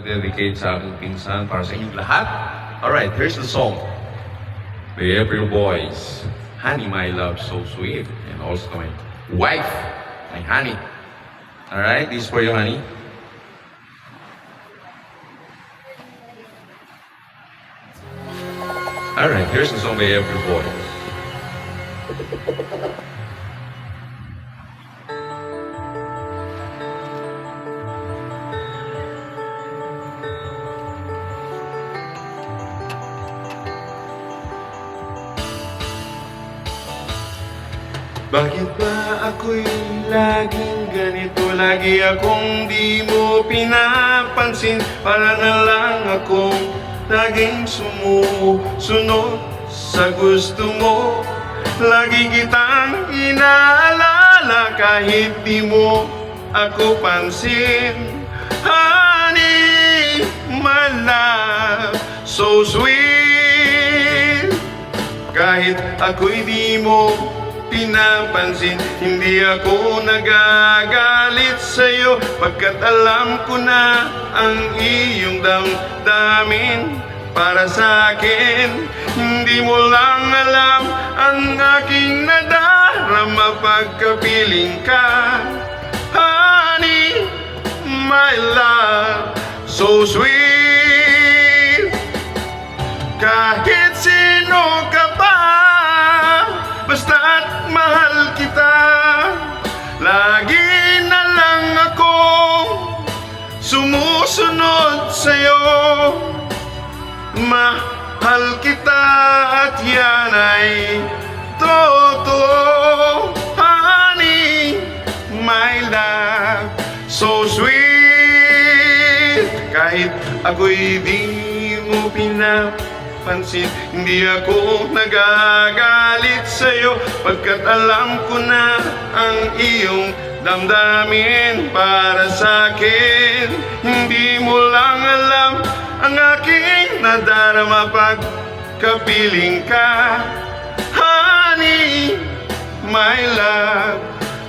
dedicate sa aking pinsan para sa inyong lahat. Alright, here's the song. The April Boys, Honey, My Love, So Sweet. And also my wife, my honey. Alright, this is for you, honey. Alright, here's the song by April Boys. Bakit ba ako'y laging ganito? Lagi akong di mo pinapansin. Para na lang akong laging sumusunod sa gusto mo. Lagi kitang inaalala kahit di mo ako pansin. Honey, my love, so sweet. Kahit ako'y di mo pinapansin, hindi ako nagagalit sa'yo, pagkat alam ko na ang iyong damdamin para sa'kin. Hindi mo lang alam ang aking nadarama pagkapiling ka. Honey, my love, so sweet. Kahit sino ka pa, basta't mahal kita. Lagi na lang akong sumusunod sa'yo. Mahal kita at yan ay totoo. Honey, my love, so sweet. Kahit ako'y di mo pinapansin, hindi ako nagagalit sa'yo, pagkat alam ko na ang iyong damdamin para sa'kin. Hindi mo lang alam ang aking nadarama pagkapiling ka. Honey, my love,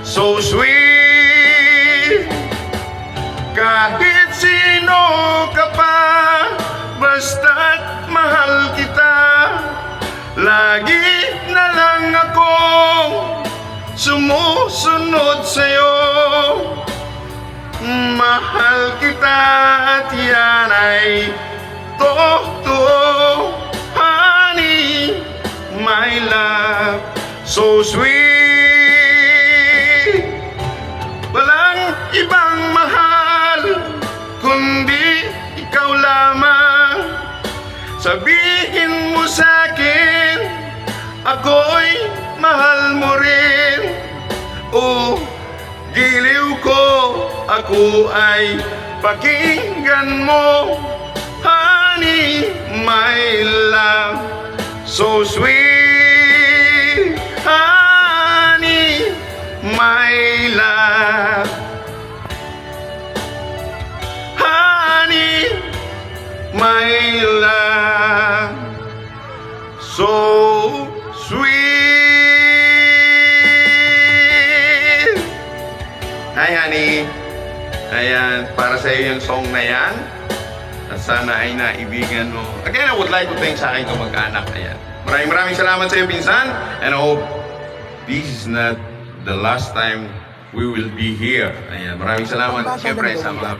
so sweet. Kahit sino ka pa, basta't mahal kita. Lagi na lang akong sumusunod sa'yo. Mahal kita at yan ay totoo. Honey, my love, so sweet. Walang ibang mahal kundi ikaw lamang. Sabihin mo sa'kin, ako'y mahal mo rin. O giliw ko, ako ay pakinggan mo. Honey, my love, so sweet. Honey, my love. Honey, my love, so sweet. Hi honey. Ayan, para sa iyo yung song na yan. At sana ay naibigan mo. Again, I would like to thank sa aking kamag-anak. Ayan. Maraming salamat sa iyo, pinsan. And I hope this is not the last time we will be here. Ayan, maraming salamat. Siyempre sa mga